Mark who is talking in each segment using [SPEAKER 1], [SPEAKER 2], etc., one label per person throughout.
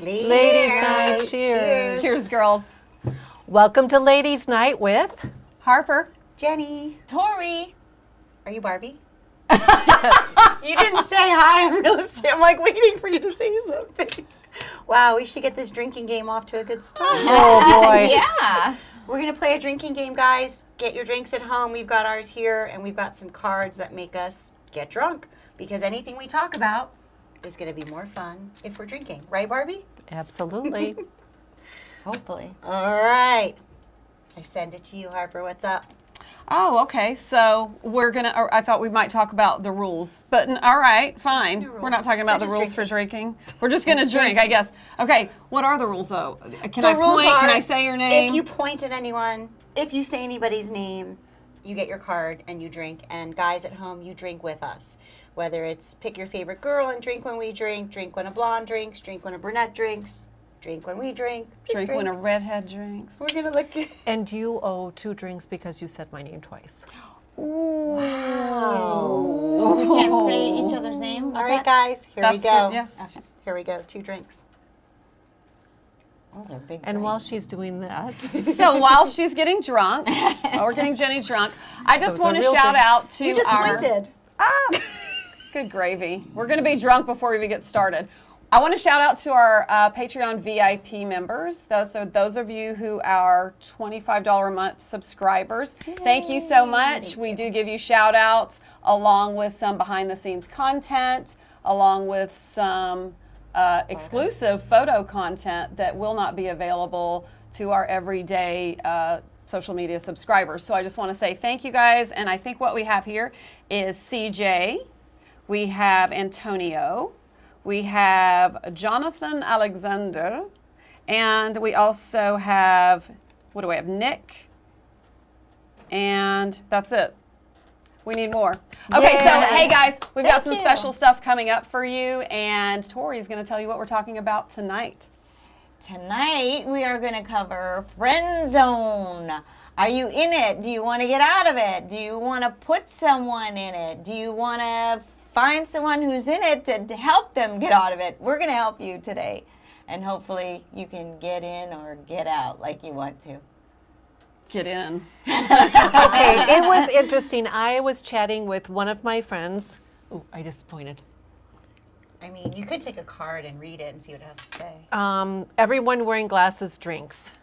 [SPEAKER 1] Ladies
[SPEAKER 2] Night. Cheers.
[SPEAKER 1] Cheers.
[SPEAKER 3] Cheers, girls.
[SPEAKER 2] Welcome to Ladies Night with
[SPEAKER 3] Harper.
[SPEAKER 1] Jenny.
[SPEAKER 3] Tori.
[SPEAKER 1] Are you Barbie? You didn't say hi. I'm like waiting for you to say something. Wow, we should get this drinking game off to a good start.
[SPEAKER 2] Oh boy.
[SPEAKER 3] Yeah.
[SPEAKER 1] We're going to play a drinking game, guys. Get your drinks at home. We've got ours here, and we've got some cards that make us get drunk. Because anything we talk about is going to be more fun if we're drinking. Right, Barbie?
[SPEAKER 2] Absolutely.
[SPEAKER 3] Hopefully.
[SPEAKER 1] All right. I send it to you, Harper. What's up?
[SPEAKER 3] Oh, okay. So we're going to, I thought we might talk about the rules. But all right, fine.
[SPEAKER 1] No rules.
[SPEAKER 3] We're not talking about
[SPEAKER 1] We're
[SPEAKER 3] the
[SPEAKER 1] just
[SPEAKER 3] rules for drinking. We're just going to drink, I guess. Okay, what are the rules, though? Can
[SPEAKER 1] The
[SPEAKER 3] I
[SPEAKER 1] rules
[SPEAKER 3] point?
[SPEAKER 1] are,
[SPEAKER 3] Can I say your name?
[SPEAKER 1] If you point at anyone, if you say anybody's name, you get your card and you drink. And guys at home, you drink with us. Whether it's pick your favorite girl and drink when we drink when a blonde drinks, drink when a brunette drinks, drink when we drink. Just
[SPEAKER 3] drink when a redhead drinks.
[SPEAKER 1] We're going to look at...
[SPEAKER 2] And you owe 2 drinks because you said my name twice.
[SPEAKER 1] Wow.
[SPEAKER 4] We can't say each other's name.
[SPEAKER 1] All right, guys, here we go.
[SPEAKER 3] Yes.
[SPEAKER 4] Okay.
[SPEAKER 1] Here we go, 2 drinks.
[SPEAKER 4] Those are big.
[SPEAKER 2] And while
[SPEAKER 4] drinks.
[SPEAKER 2] she's doing that,
[SPEAKER 3] So while she's getting drunk, while we're getting Jenny drunk, I just
[SPEAKER 2] Those are
[SPEAKER 3] want to
[SPEAKER 2] real
[SPEAKER 3] shout
[SPEAKER 2] things.
[SPEAKER 3] out to
[SPEAKER 1] You just
[SPEAKER 3] our...
[SPEAKER 1] pointed.
[SPEAKER 3] Good gravy. We're going to be drunk before we even get started. I want to shout out to our Patreon VIP members. Those are those of you who are $25 a month subscribers. Thank you so much. We do give you shout outs along with some behind the scenes content, along with some exclusive photo content that will not be available to our everyday social media subscribers. So I just want to say thank you guys. And I think what we have here is CJ. We have Antonio, we have Jonathan Alexander, and we also have, what do we have, Nick, and that's it. We need more. Okay, so hey guys, we've got some special stuff coming up for you, and Tori's going to tell you what we're talking about tonight.
[SPEAKER 4] Tonight we are going to cover friend zone. Are you in it? Do you want to get out of it? Do you want to put someone in it? Do you want to find someone who's in it to help them get out of it? We're going to help you today. And hopefully you can get in or get out like you want to.
[SPEAKER 3] Get in.
[SPEAKER 2] okay, it was interesting. I was chatting with one of my friends. Oh, I just pointed.
[SPEAKER 1] I mean, you could take a card and read it and see what it has to say.
[SPEAKER 2] Everyone wearing glasses drinks.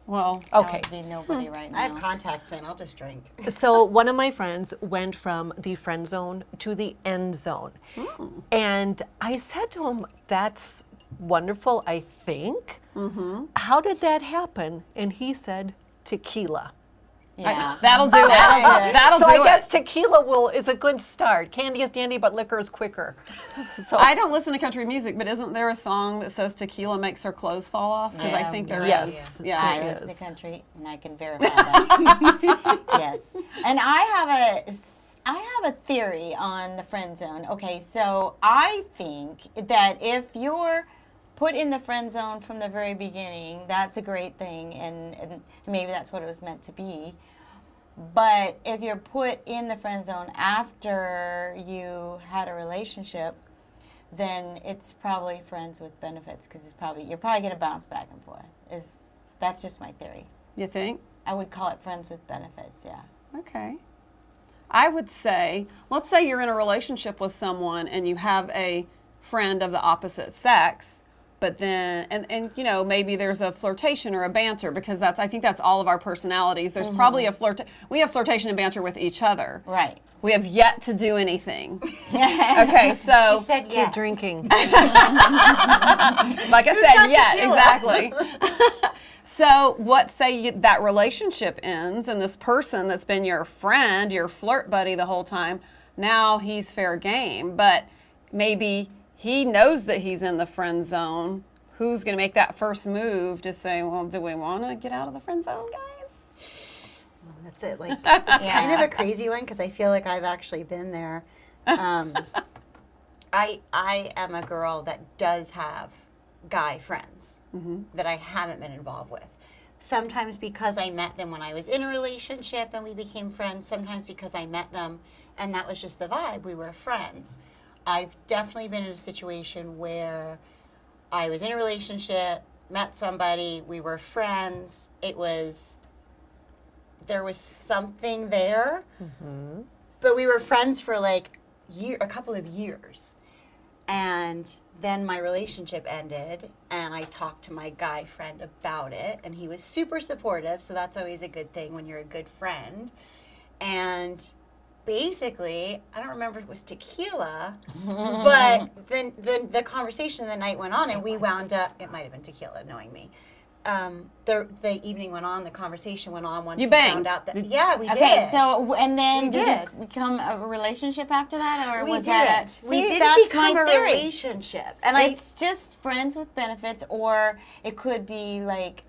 [SPEAKER 3] Well,
[SPEAKER 2] Okay.
[SPEAKER 4] That would be nobody right now.
[SPEAKER 1] I have contacts in. I'll just drink.
[SPEAKER 2] So one of my friends went from the friend zone to the end zone. And I said to him, that's wonderful, I think. How did that happen? And he said, tequila.
[SPEAKER 4] Yeah.
[SPEAKER 3] that'll do it. That'll
[SPEAKER 2] So
[SPEAKER 3] do
[SPEAKER 2] I
[SPEAKER 3] it.
[SPEAKER 2] guess tequila is a good start. Candy is dandy, but liquor is quicker. So
[SPEAKER 3] I don't listen to country music, but isn't there a song that says tequila makes her clothes fall off? Because I think there is.
[SPEAKER 2] Yes.
[SPEAKER 3] Yeah.
[SPEAKER 4] I
[SPEAKER 2] It
[SPEAKER 4] listen to
[SPEAKER 2] is.
[SPEAKER 4] country, and I can verify that. Yes, and I have a theory on the friend zone. Okay, so I think that if you're put in the friend zone from the very beginning, that's a great thing, and maybe that's what it was meant to be. But if you're put in the friend zone after you had a relationship, then it's probably friends with benefits because you're probably going to bounce back and forth. That's just my theory.
[SPEAKER 3] You think?
[SPEAKER 4] I would call it friends with benefits. Yeah.
[SPEAKER 3] Okay. I would say, let's say you're in a relationship with someone and you have a friend of the opposite sex, but then, and you know, maybe there's a flirtation or a banter because I think that's all of our personalities. There's probably we have flirtation and banter with each other.
[SPEAKER 4] Right.
[SPEAKER 3] We have yet to do anything. Okay, so.
[SPEAKER 1] She said
[SPEAKER 2] keep
[SPEAKER 1] yeah.
[SPEAKER 2] drinking.
[SPEAKER 3] Like I said, yeah, exactly. So what say that relationship ends and this person that's been your friend, your flirt buddy the whole time, now he's fair game, but maybe he knows that he's in the friend zone. Who's going to make that first move to say, well, do we want to get out of the friend zone, guys?
[SPEAKER 1] That's it. Like, it's kind of a crazy one because I feel like I've actually been there. I am a girl that does have guy friends that I haven't been involved with. Sometimes because I met them when I was in a relationship and we became friends. Sometimes because I met them and that was just the vibe. We were friends. I've definitely been in a situation where I was in a relationship, met somebody, we were friends. There was something there, but we were friends for like a couple of years. And then my relationship ended, and I talked to my guy friend about it, and he was super supportive, so that's always a good thing when you're a good friend. And basically, I don't remember if it was tequila, but then the conversation of the night went on, and we wound up, it might have been tequila, knowing me. The evening went on, the conversation went on once
[SPEAKER 3] You
[SPEAKER 1] we
[SPEAKER 3] banged.
[SPEAKER 1] found out that,
[SPEAKER 3] Did-
[SPEAKER 1] yeah, we
[SPEAKER 4] Okay,
[SPEAKER 1] did.
[SPEAKER 4] so and then
[SPEAKER 1] We
[SPEAKER 4] did
[SPEAKER 1] did.
[SPEAKER 4] you become a relationship after that, or
[SPEAKER 1] we
[SPEAKER 4] was
[SPEAKER 1] didn't.
[SPEAKER 4] that
[SPEAKER 1] We
[SPEAKER 4] See,
[SPEAKER 1] didn't
[SPEAKER 4] that's
[SPEAKER 1] become
[SPEAKER 4] my
[SPEAKER 1] a
[SPEAKER 4] theory.
[SPEAKER 1] relationship. And
[SPEAKER 4] It's just friends with benefits, or it could be like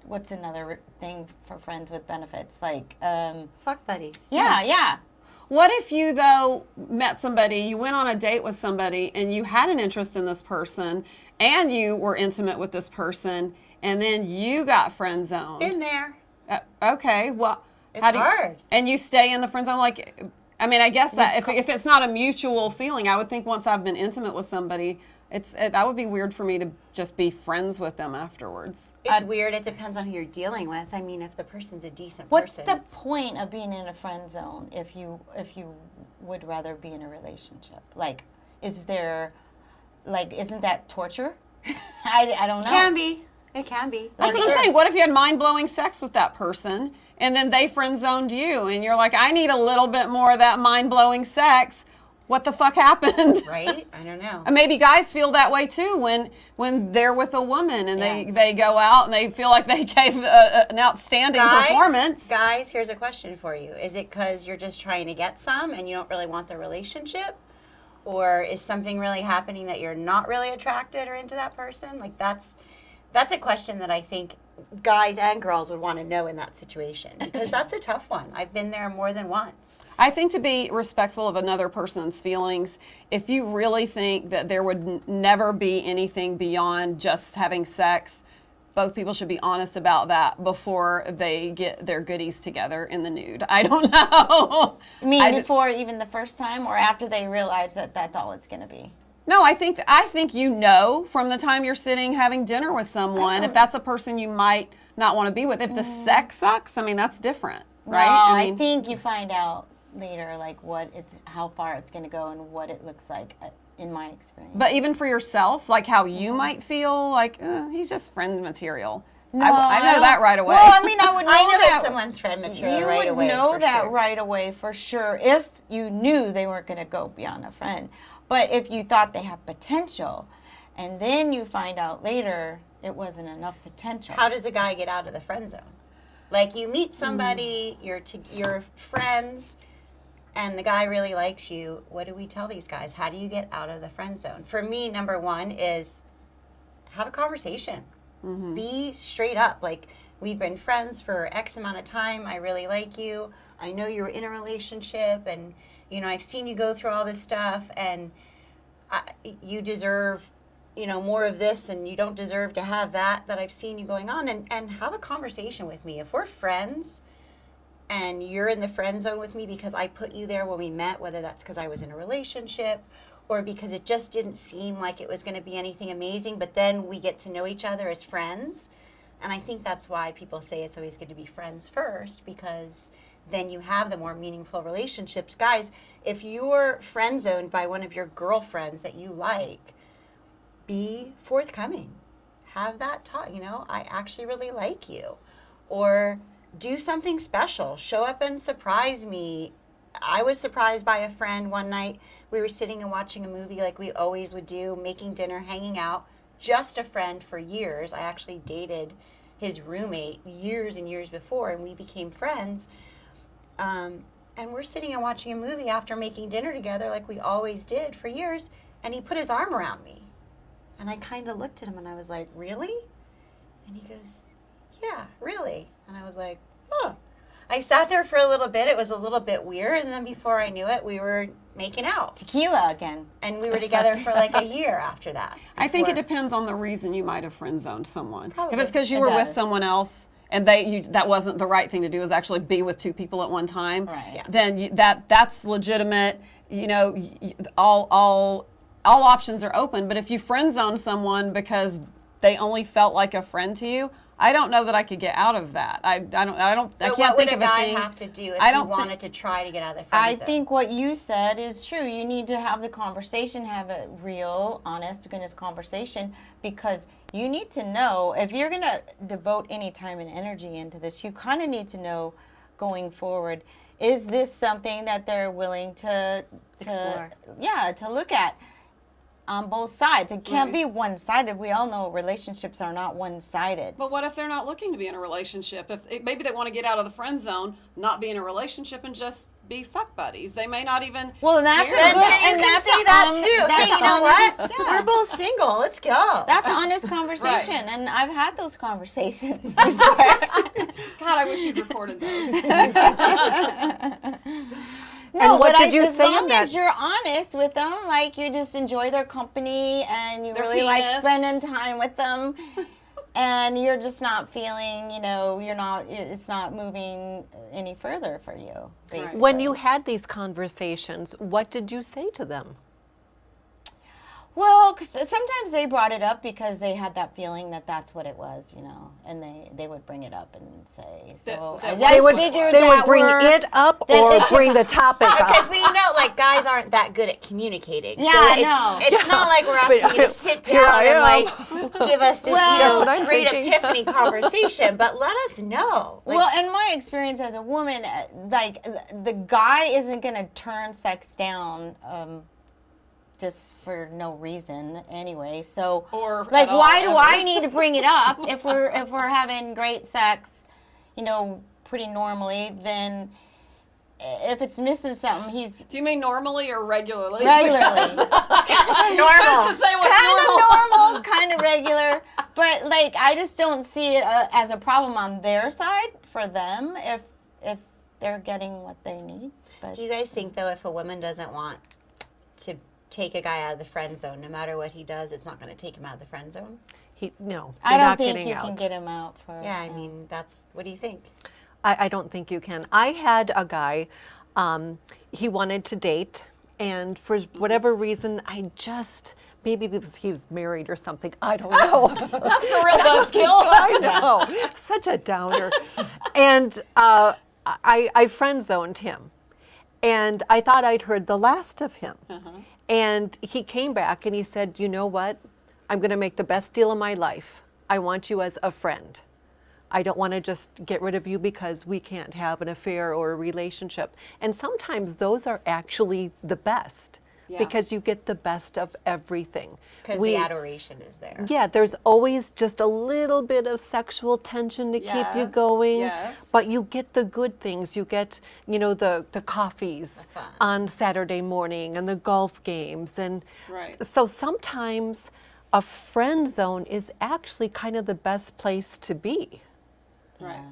[SPEAKER 4] what's another thing for friends with benefits? Like,
[SPEAKER 1] fuck buddies.
[SPEAKER 4] yeah.
[SPEAKER 3] What if you, though, met somebody, you went on a date with somebody, and you had an interest in this person, and you were intimate with this person, and then you got friend zoned?
[SPEAKER 1] Been there.
[SPEAKER 3] Okay, well,
[SPEAKER 1] It's
[SPEAKER 3] how do you,
[SPEAKER 1] hard.
[SPEAKER 3] and you stay in the friend zone? Like, I mean, I guess that if it's not a mutual feeling, I would think once I've been intimate with somebody, that would be weird for me to just be friends with them afterwards.
[SPEAKER 1] It's weird. It depends on who you're dealing with. I mean, if the person's a decent
[SPEAKER 4] What's
[SPEAKER 1] person.
[SPEAKER 4] the point of being in a friend zone if you would rather be in a relationship? Like, isn't that torture? I don't know.
[SPEAKER 1] Can be. It can be.
[SPEAKER 3] That's what I'm saying. What if you had mind-blowing sex with that person, and then they friend zoned you, and you're like, I need a little bit more of that mind-blowing sex. What the fuck happened?
[SPEAKER 1] Right? I don't know.
[SPEAKER 3] And maybe guys feel that way too when they're with a woman and they go out and they feel like they gave an outstanding performance.
[SPEAKER 1] Guys, here's a question for you. Is it because you're just trying to get some and you don't really want the relationship? Or is something really happening that you're not really attracted or into that person? Like that's a question that I think guys and girls would want to know in that situation, because that's a tough one. I've been there more than once.
[SPEAKER 3] I think to be respectful of another person's feelings, if you really think that there would never be anything beyond just having sex, both people should be honest about that before they get their goodies together in the nude. I don't know.
[SPEAKER 4] You mean before even the first time, or after they realize that that's all it's going to be?
[SPEAKER 3] No, I think you know from the time you're sitting having dinner with someone if that's a person you might not want to be with. If the sex sucks, I mean, that's different, right?
[SPEAKER 4] No,
[SPEAKER 3] I mean,
[SPEAKER 4] I think you find out later, like how far it's going to go and what it looks like, in my experience.
[SPEAKER 3] but even for yourself, like how you might feel, like he's just friend material.
[SPEAKER 4] No,
[SPEAKER 3] I know that right away.
[SPEAKER 4] Well, I mean, I would know
[SPEAKER 1] I know
[SPEAKER 4] that.
[SPEAKER 1] that someone's friend material
[SPEAKER 4] You
[SPEAKER 1] right
[SPEAKER 4] would
[SPEAKER 1] away.
[SPEAKER 4] know
[SPEAKER 1] for
[SPEAKER 4] that
[SPEAKER 1] sure.
[SPEAKER 4] right away for sure if you knew they weren't going to go beyond a friend. But if you thought they have potential, and then you find out later it wasn't enough potential.
[SPEAKER 1] How does a guy get out of the friend zone? Like you meet somebody, you're friends, and the guy really likes you. What do we tell these guys? How do you get out of the friend zone? For me, number one is have a conversation. Be straight up. Like, we've been friends for X amount of time. I really like you. I know you're in a relationship, and I've seen you go through all this stuff, and you deserve more of this, and you don't deserve to have that I've seen you going on, and have a conversation with me. If we're friends and you're in the friend zone with me because I put you there when we met, whether that's because I was in a relationship or because it just didn't seem like it was going to be anything amazing, but then we get to know each other as friends. And I think that's why people say it's always good to be friends first, because then you have the more meaningful relationships. Guys, if you're friend zoned by one of your girlfriends that you like, be forthcoming. Have that talk, I actually really like you. Or do something special. Show up and surprise me. I was surprised by a friend one night. We were sitting and watching a movie like we always would do, making dinner, hanging out. Just a friend for years. I actually dated his roommate years and years before, and we became friends. And we're sitting and watching a movie after making dinner together like we always did for years, and he put his arm around me. And I kind of looked at him and I was like, really? And he goes, yeah, really. And I was like, oh. I sat there for a little bit. It was a little bit weird. And then before I knew it, we were making out.
[SPEAKER 4] Tequila again.
[SPEAKER 1] And we were together for like a year after that.
[SPEAKER 3] I think it
[SPEAKER 1] before-
[SPEAKER 3] depends on the reason you might have friend zoned someone.
[SPEAKER 1] Probably.
[SPEAKER 3] If it's because you
[SPEAKER 4] It
[SPEAKER 3] were with
[SPEAKER 4] does.
[SPEAKER 3] someone else and that wasn't the right thing to do, is actually be with two people at one time,
[SPEAKER 4] Right. Yeah.
[SPEAKER 3] then that's legitimate. All all options are open. But if you friend zone someone because they only felt like a friend to you, I don't know that I could get out of that. I can't
[SPEAKER 1] what would
[SPEAKER 3] think
[SPEAKER 1] a
[SPEAKER 3] of a
[SPEAKER 1] guy
[SPEAKER 3] thing.
[SPEAKER 1] have to do if
[SPEAKER 3] I
[SPEAKER 1] he
[SPEAKER 3] don't
[SPEAKER 1] wanted to try to get out of the friend
[SPEAKER 4] I
[SPEAKER 1] zone?
[SPEAKER 4] think what you said is true. You need to have the conversation, have a real, honest to goodness conversation, because you need to know if you're going to devote any time and energy into this, you kind of need to know going forward, is this something that they're willing to
[SPEAKER 1] Explore.
[SPEAKER 4] to look at on both sides. It can't
[SPEAKER 3] Right.
[SPEAKER 4] be one-sided. We all know relationships are not one-sided.
[SPEAKER 3] But what if they're not looking to be in a relationship? Maybe they want to get out of the friend zone, not be in a relationship, and just be fuck buddies. They may not even.
[SPEAKER 4] Well, and that's
[SPEAKER 3] care
[SPEAKER 4] a
[SPEAKER 1] And
[SPEAKER 4] good,
[SPEAKER 1] so you
[SPEAKER 4] and
[SPEAKER 1] can
[SPEAKER 4] that's
[SPEAKER 1] say
[SPEAKER 4] a,
[SPEAKER 1] that
[SPEAKER 4] um,
[SPEAKER 1] too.
[SPEAKER 4] that's
[SPEAKER 1] Hey, you know
[SPEAKER 4] honest-
[SPEAKER 1] what?
[SPEAKER 4] yeah.
[SPEAKER 1] We're both single. Let's go.
[SPEAKER 4] That's an honest conversation, and I've had those conversations before.
[SPEAKER 3] God, I wish you'd recorded those.
[SPEAKER 4] No,
[SPEAKER 2] And what
[SPEAKER 4] but
[SPEAKER 2] did you
[SPEAKER 4] as
[SPEAKER 2] say in
[SPEAKER 4] long
[SPEAKER 2] that-
[SPEAKER 4] as you're honest with them, like you just enjoy their company and you
[SPEAKER 3] Their
[SPEAKER 4] really like
[SPEAKER 3] penis.
[SPEAKER 4] spending time with them, and you're just not feeling, it's not moving any further for you. Basically.
[SPEAKER 2] When you had these conversations, what did you say to them?
[SPEAKER 4] Well, 'cause sometimes they brought it up because they had that feeling that that's what it was, and they would bring it up and say. So
[SPEAKER 3] That
[SPEAKER 4] I
[SPEAKER 3] was
[SPEAKER 4] just
[SPEAKER 2] They would,
[SPEAKER 4] figured
[SPEAKER 2] they would
[SPEAKER 4] that
[SPEAKER 2] bring
[SPEAKER 4] we're-
[SPEAKER 2] it up
[SPEAKER 4] that
[SPEAKER 2] or
[SPEAKER 4] it's-
[SPEAKER 2] bring the topic
[SPEAKER 1] Because
[SPEAKER 2] up.
[SPEAKER 1] we know, like, guys aren't that good at communicating.
[SPEAKER 4] Yeah,
[SPEAKER 1] so
[SPEAKER 4] I
[SPEAKER 1] it's,
[SPEAKER 4] know.
[SPEAKER 1] It's not like we're asking you to sit
[SPEAKER 2] Here
[SPEAKER 1] down
[SPEAKER 2] I
[SPEAKER 1] and,
[SPEAKER 2] am.
[SPEAKER 1] like, give us this,
[SPEAKER 4] Well,
[SPEAKER 2] That's what I'm
[SPEAKER 1] great
[SPEAKER 2] thinking.
[SPEAKER 1] epiphany conversation, but let us know. Like,
[SPEAKER 4] Well, in my experience as a woman, like the guy isn't going to turn sex down just for no reason anyway. So,
[SPEAKER 3] Or
[SPEAKER 4] like,
[SPEAKER 3] at all,
[SPEAKER 4] why do
[SPEAKER 3] ever.
[SPEAKER 4] I need to bring it up if we're having great sex, pretty normally? Then if it's missing something, he's
[SPEAKER 3] Do you mean normally or regularly?
[SPEAKER 4] regularly.
[SPEAKER 3] Just
[SPEAKER 1] normal.
[SPEAKER 3] to say what's
[SPEAKER 4] Kind of
[SPEAKER 3] normal.
[SPEAKER 4] normal, kind of regular, but like I just don't see it as a problem on their side for them if they're getting what they need. But
[SPEAKER 1] Do you guys think, though, if a woman doesn't want to take a guy out of the friend zone, no matter what he does, it's not going to take him out of the friend zone?
[SPEAKER 2] No,
[SPEAKER 4] I
[SPEAKER 2] you're
[SPEAKER 4] don't
[SPEAKER 2] not
[SPEAKER 4] think
[SPEAKER 2] getting
[SPEAKER 4] you
[SPEAKER 2] out.
[SPEAKER 4] can get him out for.
[SPEAKER 1] Yeah, I mean, what do you think?
[SPEAKER 2] I don't think you can. I had a guy, he wanted to date, and for whatever reason, maybe because he was married or something, I don't know.
[SPEAKER 3] That's a real buzzkill.
[SPEAKER 2] I know, such a downer. And I friend zoned him, and I thought I'd heard the last of him. And he came back and he said, "You know what? I'm going to make the best deal of my life. I want you as a friend. I don't want to just get rid of you because we can't have an affair or a relationship." And sometimes those are actually the best
[SPEAKER 3] Yeah.
[SPEAKER 2] because you get the best of everything.
[SPEAKER 1] Because the adoration is there.
[SPEAKER 2] Yeah, there's always just a little bit of sexual tension to keep you
[SPEAKER 3] Yes,
[SPEAKER 2] going,
[SPEAKER 3] yes.
[SPEAKER 2] but you get the good things. You get, the coffees
[SPEAKER 1] fun.
[SPEAKER 2] on Saturday morning and the golf games. And
[SPEAKER 3] Right.
[SPEAKER 2] so sometimes a friend zone is actually kind of the best place to be.
[SPEAKER 3] Right.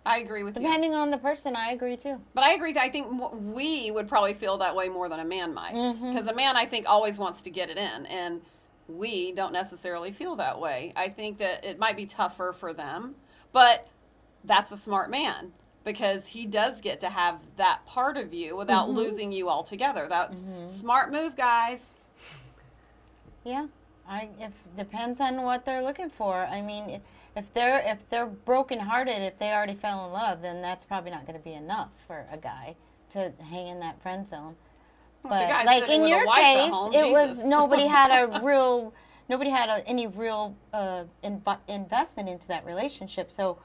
[SPEAKER 3] I agree with you.
[SPEAKER 4] Depending on the person, I agree too.
[SPEAKER 3] But I agree that I think we would probably feel that way more than a man might. Because a man, I think, always wants to get it in. And we don't necessarily feel that way. I think that it might be tougher for them. But that's a smart man. Because he does get to have that part of you without losing you altogether. That's smart move, guys.
[SPEAKER 4] Yeah, if depends on what they're looking for. I mean, if they're brokenhearted, if they already fell in love, then that's probably not going to be enough for a guy to hang in that friend zone.
[SPEAKER 3] Well, if the
[SPEAKER 4] But
[SPEAKER 3] guy's
[SPEAKER 4] like
[SPEAKER 3] sitting
[SPEAKER 4] in
[SPEAKER 3] with a
[SPEAKER 4] your
[SPEAKER 3] wife at
[SPEAKER 4] case,
[SPEAKER 3] home,
[SPEAKER 4] it was
[SPEAKER 3] Jesus.
[SPEAKER 4] nobody had any real investment into that relationship. So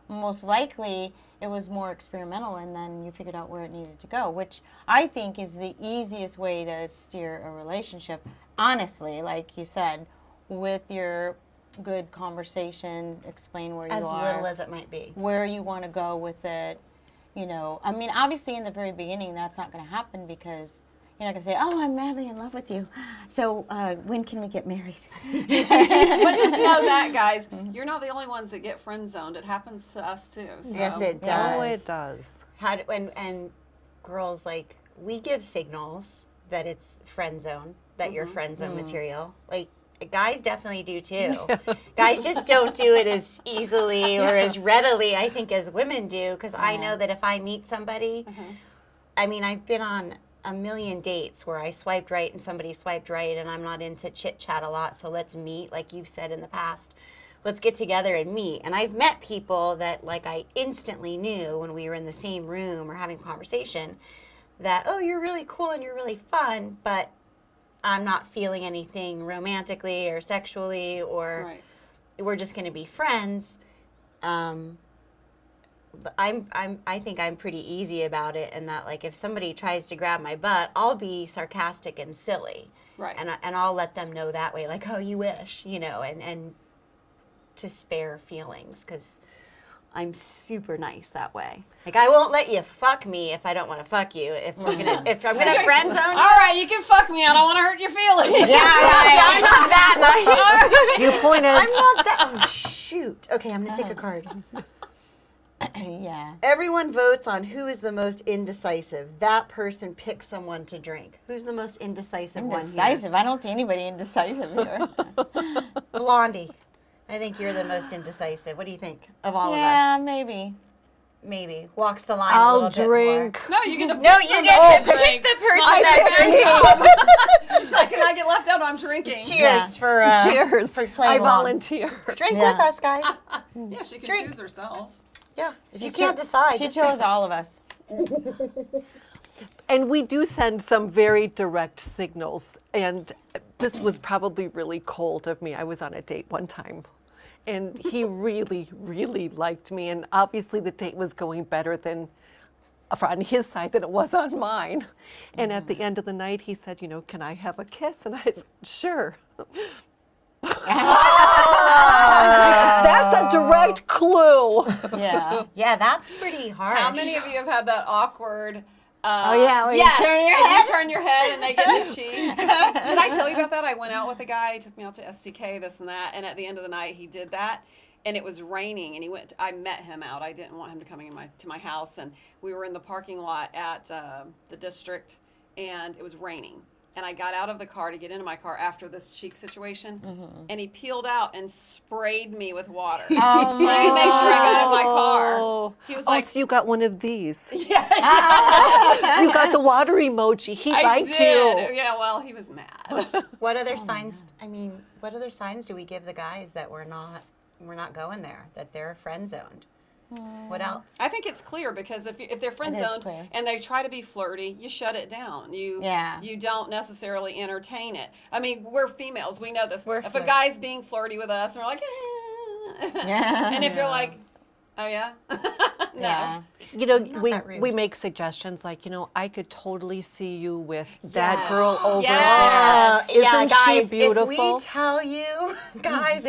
[SPEAKER 4] most likely it was more experimental, and then you figured out where it needed to go, which I think is the easiest way to steer a relationship. Honestly, like you said, with your good conversation, explain where
[SPEAKER 1] As
[SPEAKER 4] you are,
[SPEAKER 1] little as it might be.
[SPEAKER 4] where you want to go with it. I mean, obviously in the very beginning, that's not going to happen because you're not going to say, "Oh, I'm madly in love with you. So when can we get married?"
[SPEAKER 3] But just know that, guys, you're not the only ones that get friend zoned. It happens to us too. So.
[SPEAKER 1] Yes, it does.
[SPEAKER 2] Oh, it does.
[SPEAKER 1] And girls, like, we give signals that it's friend zone, that you're friend zone material. Like, guys definitely do too. Guys just don't do it as easily or as readily, I think, as women do. Because I know that if I meet somebody, I mean, I've been on a million dates where I swiped right and somebody swiped right, and I'm not into chit chat a lot, so let's meet, like you've said in the past. Let's get together and meet. And I've met people that like I instantly knew when we were in the same room or having a conversation that, oh, you're really cool and you're really fun, but I'm not feeling anything romantically or sexually, or
[SPEAKER 3] Right.
[SPEAKER 1] we're just going to be friends. But I think I'm pretty easy about it, and that like if somebody tries to grab my butt, I'll be sarcastic and silly,
[SPEAKER 3] Right.
[SPEAKER 1] and I'll let them know that way, like, oh, you wish, and to spare feelings, because I'm super nice that way. Like I won't let you fuck me if I don't want to fuck you. If I'm gonna friend zone you.
[SPEAKER 3] All right, you can fuck me. I don't want to hurt your feelings.
[SPEAKER 1] I'm not that nice.
[SPEAKER 2] You pointed.
[SPEAKER 1] I'm not that. Oh shoot. Okay, I'm gonna take a card.
[SPEAKER 4] Yeah.
[SPEAKER 1] Everyone votes on who is the most indecisive. That person picks someone to drink. Who's the most indecisive one
[SPEAKER 4] Indecisive. I don't see anybody indecisive here.
[SPEAKER 1] here? Blondie. I think you're the most indecisive. What do you think of all of
[SPEAKER 4] Yeah,
[SPEAKER 1] us?
[SPEAKER 4] maybe.
[SPEAKER 1] Maybe. Walks the line a
[SPEAKER 2] I'll
[SPEAKER 1] little
[SPEAKER 2] drink.
[SPEAKER 3] No, you get to pick
[SPEAKER 1] bit more. No, you get to pick the person that drinks.
[SPEAKER 3] She's like, can I get left out? I'm drinking.
[SPEAKER 1] Cheers
[SPEAKER 4] Yeah.
[SPEAKER 1] for
[SPEAKER 2] Cheers.
[SPEAKER 1] for playing
[SPEAKER 2] I
[SPEAKER 1] along.
[SPEAKER 2] volunteer.
[SPEAKER 1] Drink
[SPEAKER 4] Yeah.
[SPEAKER 1] with us, guys.
[SPEAKER 3] Yeah, she can
[SPEAKER 1] Drink.
[SPEAKER 3] choose herself.
[SPEAKER 1] Yeah. If you can't decide,
[SPEAKER 4] She
[SPEAKER 1] just
[SPEAKER 4] chose all of us.
[SPEAKER 2] And we do send some very direct signals. And this was probably really cold of me. I was on a date one time, and he really, really liked me. And obviously, the date was going better than on his side than it was on mine. And at the end of the night, he said, can I have a kiss? And I said, sure. That's a direct clue.
[SPEAKER 4] Yeah.
[SPEAKER 1] yeah, that's pretty harsh.
[SPEAKER 3] How many of you have had that awkward?
[SPEAKER 4] Oh, yeah, where you
[SPEAKER 3] yes,
[SPEAKER 4] turn your
[SPEAKER 3] and
[SPEAKER 4] head?
[SPEAKER 3] you turn your head and they get the cheek. Did I tell you about that? I went out with a guy. He took me out to STK, this and that. And at the end of the night, he did that. And it was raining, and I met him out. I didn't want him to come to my house, and we were in the parking lot at the district, and it was raining. And I got out of the car to get into my car after this cheek situation, and he peeled out and sprayed me with water.
[SPEAKER 4] Oh,
[SPEAKER 3] He made sure I got in my car. He was like,
[SPEAKER 2] so you got one of these.
[SPEAKER 3] yeah,
[SPEAKER 2] You got the water emoji. He
[SPEAKER 3] I
[SPEAKER 2] liked
[SPEAKER 3] did.
[SPEAKER 2] you.
[SPEAKER 3] Yeah, well, he was mad.
[SPEAKER 1] What other signs? I mean, what other signs do we give the guys that we're not going there? That they're friend zoned? What else?
[SPEAKER 3] I think it's clear because if they're friend
[SPEAKER 4] It is
[SPEAKER 3] zoned
[SPEAKER 4] clear.
[SPEAKER 3] and they try to be flirty, you shut it down. You don't necessarily entertain it. I mean, we're females, we know this.
[SPEAKER 1] We're
[SPEAKER 3] if a
[SPEAKER 1] flirty.
[SPEAKER 3] guy's being flirty with us, and we're like,
[SPEAKER 4] Yeah.
[SPEAKER 3] and if you're like, oh yeah, no.
[SPEAKER 4] Yeah.
[SPEAKER 1] Not that rude.
[SPEAKER 2] We make suggestions like, I could totally see you with that
[SPEAKER 1] Yes.
[SPEAKER 2] girl over
[SPEAKER 3] Yes.
[SPEAKER 2] there. Isn't
[SPEAKER 1] guys,
[SPEAKER 2] she beautiful?
[SPEAKER 1] If we tell you, guys,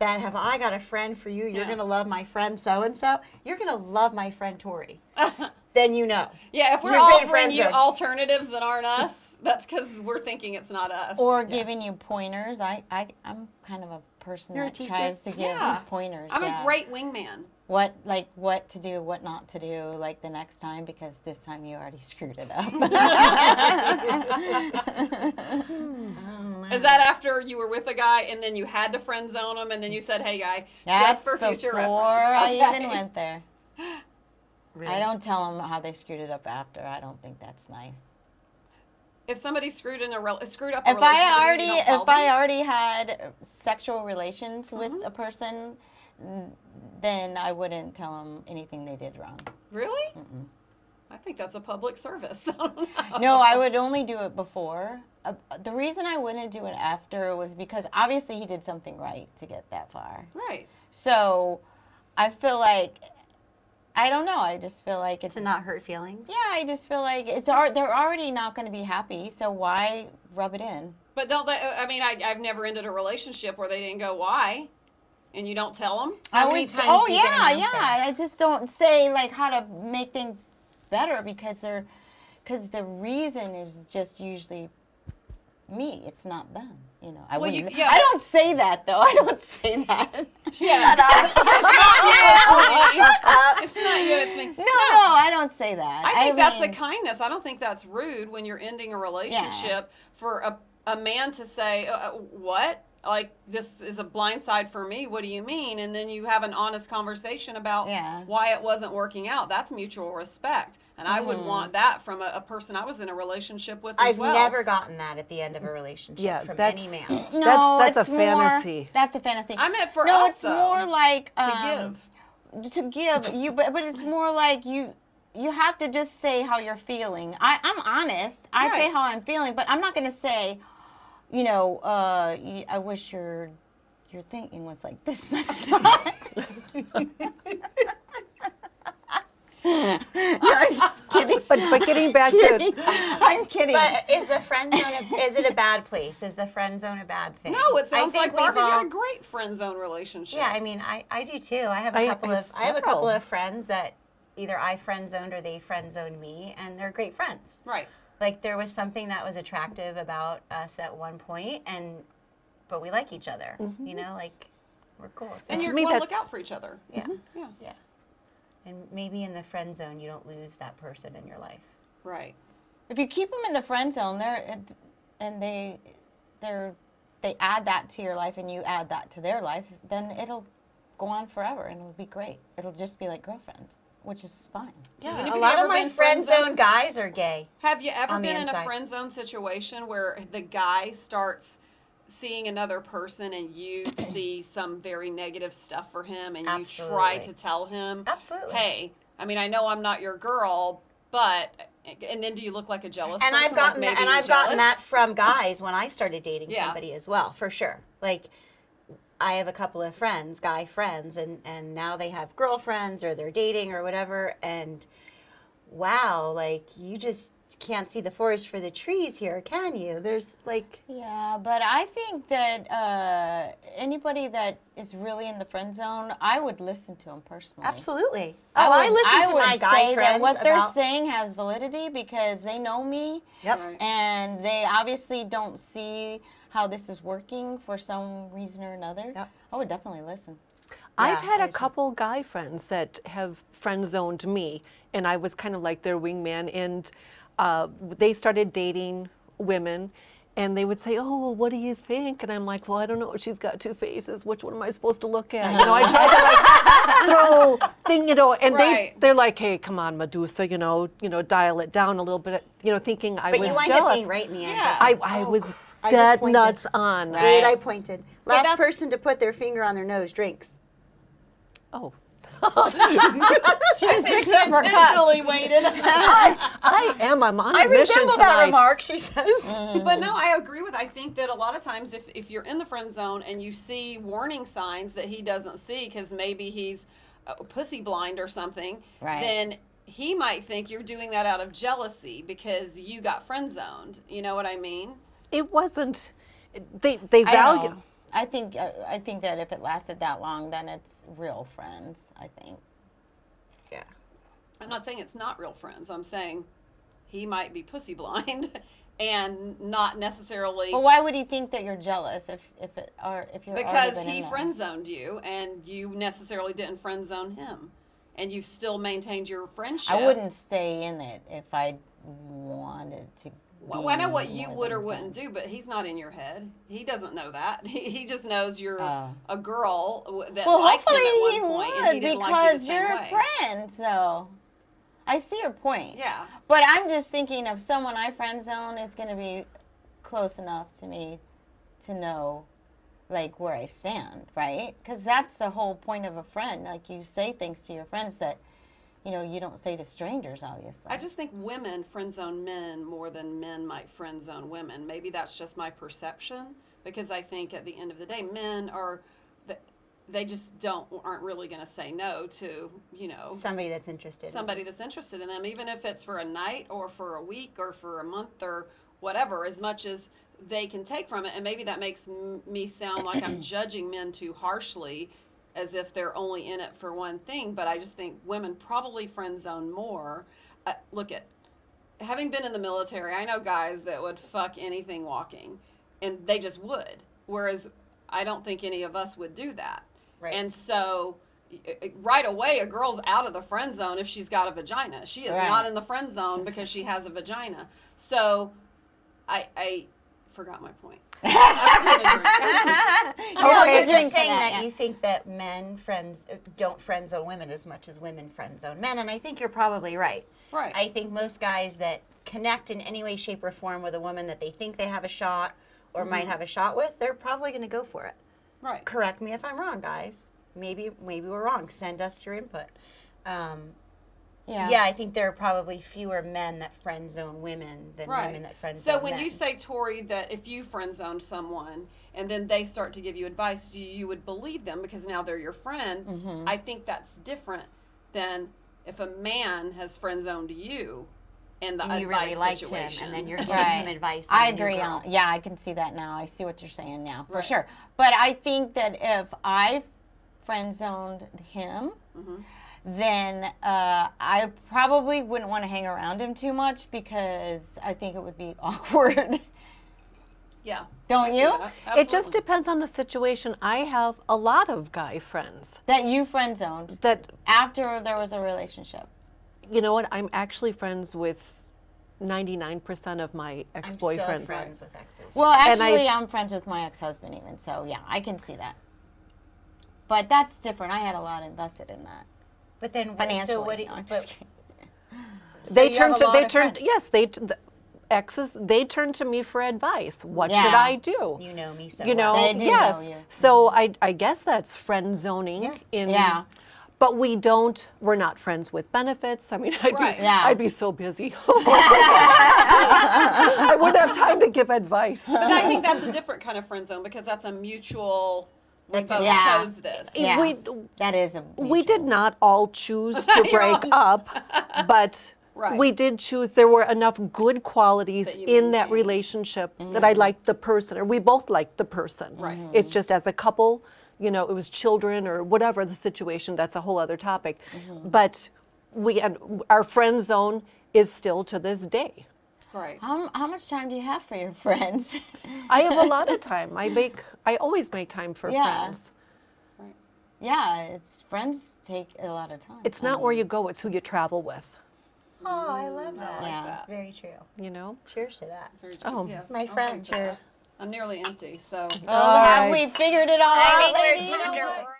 [SPEAKER 1] that have I got a friend for you, you're
[SPEAKER 3] Yeah.
[SPEAKER 1] gonna love my friend so and so. You're gonna love my friend Tori. Then you know.
[SPEAKER 3] Yeah, if we're
[SPEAKER 1] You've been
[SPEAKER 3] offering
[SPEAKER 1] friend
[SPEAKER 3] you
[SPEAKER 1] zoned.
[SPEAKER 3] alternatives that aren't us, that's because we're thinking it's not us.
[SPEAKER 4] Or giving you pointers. I'm kind of a person
[SPEAKER 1] You're a
[SPEAKER 4] that
[SPEAKER 1] teacher?
[SPEAKER 4] tries to give
[SPEAKER 3] Yeah.
[SPEAKER 4] pointers.
[SPEAKER 3] I'm
[SPEAKER 4] yeah.
[SPEAKER 3] a great wingman.
[SPEAKER 4] What to do, what not to do, like the next time, because this time you already screwed it up.
[SPEAKER 3] Is that after you were with a guy and then you had to friend zone him and then you said, "Hey, guy,
[SPEAKER 4] That's
[SPEAKER 3] just for future
[SPEAKER 4] before
[SPEAKER 3] reference."
[SPEAKER 4] I
[SPEAKER 3] Okay.
[SPEAKER 4] even went there.
[SPEAKER 1] Really?
[SPEAKER 4] I don't tell them how they screwed it up after. I don't think that's nice.
[SPEAKER 3] If somebody screwed up a
[SPEAKER 4] If
[SPEAKER 3] relationship,
[SPEAKER 4] I
[SPEAKER 3] you don't tell them?
[SPEAKER 4] already had sexual relations with
[SPEAKER 3] Mm-hmm.
[SPEAKER 4] a person, then I wouldn't tell them anything they did wrong.
[SPEAKER 3] Really? I think that's a public service.
[SPEAKER 4] No, I would only do it before. The reason I wouldn't do it after was because obviously he did something right to get that far.
[SPEAKER 3] Right.
[SPEAKER 4] So I feel like, I don't know, I just feel like it's
[SPEAKER 1] To not hurt feelings.
[SPEAKER 4] Yeah, I just feel like they're already not going to be happy, so why rub it in?
[SPEAKER 3] But don't they? I mean, I've never ended a relationship where they didn't go why, and you don't tell them.
[SPEAKER 1] How many times
[SPEAKER 4] oh
[SPEAKER 1] do you get an
[SPEAKER 4] yeah,
[SPEAKER 1] answer?
[SPEAKER 4] yeah. I just don't say like how to make things better because the reason is just usually me. It's not them. I
[SPEAKER 3] Well,
[SPEAKER 4] wouldn't.
[SPEAKER 3] yeah,
[SPEAKER 4] I
[SPEAKER 3] but-
[SPEAKER 4] don't say that though. I don't say that.
[SPEAKER 3] Yeah.
[SPEAKER 4] Shut up.
[SPEAKER 3] It's not you. It's me.
[SPEAKER 4] No, I don't say that.
[SPEAKER 3] I think that's a
[SPEAKER 4] mean,
[SPEAKER 3] kindness. I don't think that's rude when you're ending a relationship for a man to say, what? like, this is a blind side for me. What do you mean? And then you have an honest conversation about why it wasn't working out. That's mutual respect. And I would want that from a person I was in a relationship with as well.
[SPEAKER 1] I've never gotten that at the end of a relationship from any man.
[SPEAKER 4] No,
[SPEAKER 2] that's
[SPEAKER 4] it's
[SPEAKER 2] a fantasy.
[SPEAKER 4] That's a fantasy.
[SPEAKER 3] I meant for
[SPEAKER 4] no,
[SPEAKER 3] us,
[SPEAKER 4] it's more like
[SPEAKER 3] to give.
[SPEAKER 4] To give you, but it's more like you have to just say how you're feeling. I'm honest. I say how I'm feeling, but I'm not going to say, you know, I wish your thinking was like this much. No, I'm just kidding.
[SPEAKER 2] But getting back to
[SPEAKER 4] I'm kidding.
[SPEAKER 1] But is the friend zone? Is it a bad place? Is the friend zone a bad thing?
[SPEAKER 3] No, it sounds like
[SPEAKER 1] we've
[SPEAKER 3] Barbie's
[SPEAKER 1] all-
[SPEAKER 3] got a great friend zone relationship.
[SPEAKER 1] Yeah, I mean, I do too. I have
[SPEAKER 2] I
[SPEAKER 1] a
[SPEAKER 2] have
[SPEAKER 1] couple of
[SPEAKER 2] several.
[SPEAKER 1] friends that either I friend zoned or they friend zoned me, and they're great friends.
[SPEAKER 3] Right.
[SPEAKER 1] Like there was something that was attractive about us at one point, but we like each other. You know, like we're cool. So,
[SPEAKER 3] And
[SPEAKER 2] To
[SPEAKER 3] you're
[SPEAKER 2] me,
[SPEAKER 3] going to
[SPEAKER 2] that-
[SPEAKER 3] look out for each other.
[SPEAKER 1] yeah,
[SPEAKER 3] Yeah.
[SPEAKER 1] yeah. And maybe in the friend zone, you don't lose that person in your life.
[SPEAKER 3] Right.
[SPEAKER 4] If you keep them in the friend zone, they add that to your life, and you add that to their life, then it'll go on forever, and it'll be great. It'll just be like girlfriends, which is fine.
[SPEAKER 1] Yeah,
[SPEAKER 3] Has
[SPEAKER 1] a
[SPEAKER 3] anybody
[SPEAKER 1] lot
[SPEAKER 3] ever
[SPEAKER 1] of my
[SPEAKER 3] been
[SPEAKER 1] friend
[SPEAKER 3] friend-zoned?
[SPEAKER 1] zone guys are gay.
[SPEAKER 3] Have you ever
[SPEAKER 1] On the
[SPEAKER 3] been in a
[SPEAKER 1] inside.
[SPEAKER 3] friend zone situation where the guy starts seeing another person and you see some very negative stuff for him and you try
[SPEAKER 1] Absolutely.
[SPEAKER 3] to tell him,
[SPEAKER 1] Absolutely.
[SPEAKER 3] hey, I mean, I know I'm not your girl, but, and then do you look like a jealous
[SPEAKER 1] And
[SPEAKER 3] person?
[SPEAKER 1] I've gotten
[SPEAKER 3] like maybe
[SPEAKER 1] and
[SPEAKER 3] you're
[SPEAKER 1] I've gotten that
[SPEAKER 3] jealous?
[SPEAKER 1] from guys when I started dating
[SPEAKER 3] Yeah.
[SPEAKER 1] somebody as well, for sure. Like I have a couple of friends, guy friends, and now they have girlfriends or they're dating or whatever, and wow, like you just can't see the forest for the trees here, can you? There's like
[SPEAKER 4] Yeah, but I think that anybody that is really in the friend zone, I would listen to them personally.
[SPEAKER 1] absolutely. Oh, I listen to my
[SPEAKER 4] would
[SPEAKER 1] guy
[SPEAKER 4] say that
[SPEAKER 1] friends
[SPEAKER 4] what they're
[SPEAKER 1] about
[SPEAKER 4] saying has validity because they know me.
[SPEAKER 1] Yep.
[SPEAKER 3] Right.
[SPEAKER 4] And they obviously don't see how this is working for some reason or another.
[SPEAKER 1] Yep.
[SPEAKER 4] I would definitely listen.
[SPEAKER 2] I've
[SPEAKER 1] Yeah,
[SPEAKER 2] had
[SPEAKER 1] I
[SPEAKER 2] a
[SPEAKER 1] do too.
[SPEAKER 2] couple guy friends that have friend zoned me, and I was kind of like their wingman. And they started dating women, and they would say, "Oh, well, what do you think?" And I'm like, "Well, I don't know. She's got two faces. Which one am I supposed to look at?" You know, I try to like throw thing, you know, and
[SPEAKER 3] Right.
[SPEAKER 2] they're like, "Hey, come on, Medusa, you know, dial it down a little bit." You know, thinking I
[SPEAKER 1] but
[SPEAKER 2] was
[SPEAKER 1] you wind
[SPEAKER 2] jealous.
[SPEAKER 1] up being right in the end.
[SPEAKER 3] Yeah.
[SPEAKER 2] I was
[SPEAKER 1] I just
[SPEAKER 2] dead
[SPEAKER 1] pointed.
[SPEAKER 2] nuts on.
[SPEAKER 4] Right.
[SPEAKER 1] Wait, I pointed. Last
[SPEAKER 3] that's-
[SPEAKER 1] person to put their finger on their nose drinks.
[SPEAKER 2] Oh.
[SPEAKER 4] She just picked up her cup.
[SPEAKER 3] Intentionally waited.
[SPEAKER 2] I'm on
[SPEAKER 1] I
[SPEAKER 2] a mission
[SPEAKER 1] resemble
[SPEAKER 2] tonight.
[SPEAKER 1] that remark, she says.
[SPEAKER 3] But no, I agree with. I think that a lot of times, if you're in the friend zone and you see warning signs that he doesn't see, because maybe he's pussy blind or something,
[SPEAKER 4] Right.
[SPEAKER 3] then he might think you're doing that out of jealousy because you got friend zoned. You know what I mean?
[SPEAKER 2] It wasn't. They
[SPEAKER 4] I
[SPEAKER 2] value.
[SPEAKER 4] don't know. I think that if it lasted that long, then it's real friends. I think.
[SPEAKER 1] Yeah.
[SPEAKER 3] I'm not saying it's not real friends. I'm saying he might be pussy blind and not necessarily.
[SPEAKER 4] But why would he think that you're jealous if you're
[SPEAKER 3] Because
[SPEAKER 4] already been
[SPEAKER 3] he
[SPEAKER 4] in there?
[SPEAKER 3] friend zoned you and you necessarily didn't friend zone him, and you've still maintained your friendship.
[SPEAKER 4] I wouldn't stay in it if I wanted to.
[SPEAKER 3] Well, I know what
[SPEAKER 4] be
[SPEAKER 3] you
[SPEAKER 4] more
[SPEAKER 3] would or
[SPEAKER 4] than
[SPEAKER 3] wouldn't
[SPEAKER 4] friends.
[SPEAKER 3] do, but he's not in your head. He doesn't know that. He just knows you're
[SPEAKER 4] Oh.
[SPEAKER 3] a girl that
[SPEAKER 4] Well,
[SPEAKER 3] liked him
[SPEAKER 4] hopefully
[SPEAKER 3] at
[SPEAKER 4] he
[SPEAKER 3] one point, and
[SPEAKER 4] would
[SPEAKER 3] he didn't
[SPEAKER 4] because
[SPEAKER 3] like you the same
[SPEAKER 4] you're
[SPEAKER 3] way.
[SPEAKER 4] friends, though. I see your point.
[SPEAKER 3] Yeah.
[SPEAKER 4] But I'm just thinking if someone I friend zone is going to be close enough to me to know, like, where I stand, right? Because that's the whole point of a friend. Like, you say things to your friends that, you don't say to strangers, obviously.
[SPEAKER 3] I just think women friend zone men more than men might friend zone women. Maybe that's just my perception, because I think at the end of the day, men are, they just aren't really going to say no to,
[SPEAKER 1] Somebody that's interested.
[SPEAKER 3] somebody that's interested in them, even if it's for a night or for a week or for a month or whatever, as much as they can take from it. And maybe that makes me sound like I'm judging men too harshly, as if they're only in it for one thing. But I just think women probably friend zone more. Look at, having been in the military, I know guys that would fuck anything walking, and they just would. Whereas I don't think any of us would do that.
[SPEAKER 1] Right.
[SPEAKER 3] And so right away, a girl's out of the friend zone if she's got a vagina. She is
[SPEAKER 4] Right.
[SPEAKER 3] not in the friend zone because she has a vagina. So I forgot my point. I
[SPEAKER 1] No,
[SPEAKER 4] Okay,
[SPEAKER 1] you're
[SPEAKER 4] drink
[SPEAKER 1] just
[SPEAKER 4] for
[SPEAKER 1] saying
[SPEAKER 4] that,
[SPEAKER 1] that
[SPEAKER 4] yeah.
[SPEAKER 1] you think that men don't friend zone women as much as women friend zone men, and I think you're probably right.
[SPEAKER 3] Right.
[SPEAKER 1] I think most guys that connect in any way, shape, or form with a woman that they think they have a shot or might have a shot with, they're probably going to go for it.
[SPEAKER 3] Right.
[SPEAKER 1] Correct me if I'm wrong, guys. Maybe we're wrong. Send us your input. Yeah, I think there are probably fewer men that friend zone women than women that friend zone
[SPEAKER 3] So when
[SPEAKER 1] men.
[SPEAKER 3] you say, Tori, that if you friend zoned someone and then they start to give you advice, you would believe them because now they're your friend. I think that's different than if a man has friend zoned you and the
[SPEAKER 1] and you
[SPEAKER 3] advice
[SPEAKER 1] really liked
[SPEAKER 3] situation.
[SPEAKER 1] him, and then you're giving
[SPEAKER 4] Right.
[SPEAKER 1] him advice.
[SPEAKER 4] I
[SPEAKER 1] on the new
[SPEAKER 4] agree.
[SPEAKER 1] girl.
[SPEAKER 4] Yeah, I can see that now. I see what you're saying now, for
[SPEAKER 3] Right.
[SPEAKER 4] sure. But I think that if I friend zoned him, then I probably wouldn't want to hang around him too much because I think it would be awkward.
[SPEAKER 3] Yeah.
[SPEAKER 4] Don't
[SPEAKER 3] I see
[SPEAKER 4] you?
[SPEAKER 3] that.
[SPEAKER 2] It just
[SPEAKER 3] Absolutely.
[SPEAKER 2] depends on the situation. I have a lot of guy friends
[SPEAKER 4] That you friend zoned
[SPEAKER 2] that,
[SPEAKER 4] after there was a relationship.
[SPEAKER 2] you know what, I'm actually friends with 99% of my
[SPEAKER 1] I'm
[SPEAKER 2] ex-boyfriends.
[SPEAKER 1] still friends with exes.
[SPEAKER 4] Well,
[SPEAKER 2] And
[SPEAKER 4] actually,
[SPEAKER 2] I've-
[SPEAKER 4] I'm friends with my ex-husband even, so yeah, I can see that. But that's different. I had a lot invested in that
[SPEAKER 1] but then
[SPEAKER 4] financially.
[SPEAKER 1] so what do you?
[SPEAKER 4] No, I'm
[SPEAKER 1] But,
[SPEAKER 4] just kidding.
[SPEAKER 1] so
[SPEAKER 2] They
[SPEAKER 1] you have
[SPEAKER 2] turned
[SPEAKER 1] a
[SPEAKER 2] to
[SPEAKER 1] lot
[SPEAKER 2] they
[SPEAKER 1] of
[SPEAKER 2] turned
[SPEAKER 1] friends.
[SPEAKER 2] yes, the exes, they turned to me for advice. What should
[SPEAKER 4] Yeah.
[SPEAKER 2] I do?
[SPEAKER 1] You know me so
[SPEAKER 2] You know,
[SPEAKER 1] well.
[SPEAKER 4] They do
[SPEAKER 2] yes.
[SPEAKER 4] know you.
[SPEAKER 2] So I guess that's friend zoning
[SPEAKER 1] Yeah.
[SPEAKER 2] in
[SPEAKER 4] Yeah.
[SPEAKER 2] But we're not friends with benefits. I mean,
[SPEAKER 3] Right.
[SPEAKER 4] Yeah.
[SPEAKER 2] I'd be so busy. I wouldn't have time to give advice.
[SPEAKER 3] But I think that's a different kind of friend zone because that's a mutual. We
[SPEAKER 1] That's a-
[SPEAKER 3] both
[SPEAKER 4] Yeah.
[SPEAKER 3] chose this.
[SPEAKER 4] Yeah,
[SPEAKER 2] We-
[SPEAKER 4] that is a.
[SPEAKER 2] We did
[SPEAKER 4] mutual.
[SPEAKER 2] not all choose to
[SPEAKER 3] You're
[SPEAKER 2] break
[SPEAKER 3] on.
[SPEAKER 2] up, but
[SPEAKER 3] Right.
[SPEAKER 2] we did choose. There were enough good qualities
[SPEAKER 3] That you
[SPEAKER 2] in that
[SPEAKER 3] maintained.
[SPEAKER 2] relationship that I liked the person, or we both liked the person.
[SPEAKER 3] Right.
[SPEAKER 2] It's just as a couple, you know, it was children or whatever the situation. That's a whole other topic. But our friend zone is still to this day.
[SPEAKER 3] Right.
[SPEAKER 4] How much time do you have for your friends?
[SPEAKER 2] I have a lot of time. I always make time for
[SPEAKER 4] Yeah.
[SPEAKER 2] friends.
[SPEAKER 3] Right.
[SPEAKER 4] Yeah, it's friends take a lot of time.
[SPEAKER 2] It's not where you go, it's who you travel with,
[SPEAKER 1] Oh, I love that.
[SPEAKER 4] Yeah.
[SPEAKER 3] That.
[SPEAKER 1] Very true.
[SPEAKER 2] you know?
[SPEAKER 1] Cheers to that.
[SPEAKER 3] That's very true.
[SPEAKER 2] Oh.
[SPEAKER 3] Yes,
[SPEAKER 1] My
[SPEAKER 3] I'll
[SPEAKER 1] friend,
[SPEAKER 3] drink that.
[SPEAKER 1] cheers.
[SPEAKER 3] I'm nearly empty, so.
[SPEAKER 4] Oh, have we
[SPEAKER 2] Alright.
[SPEAKER 4] figured it all out, ladies?
[SPEAKER 1] tender.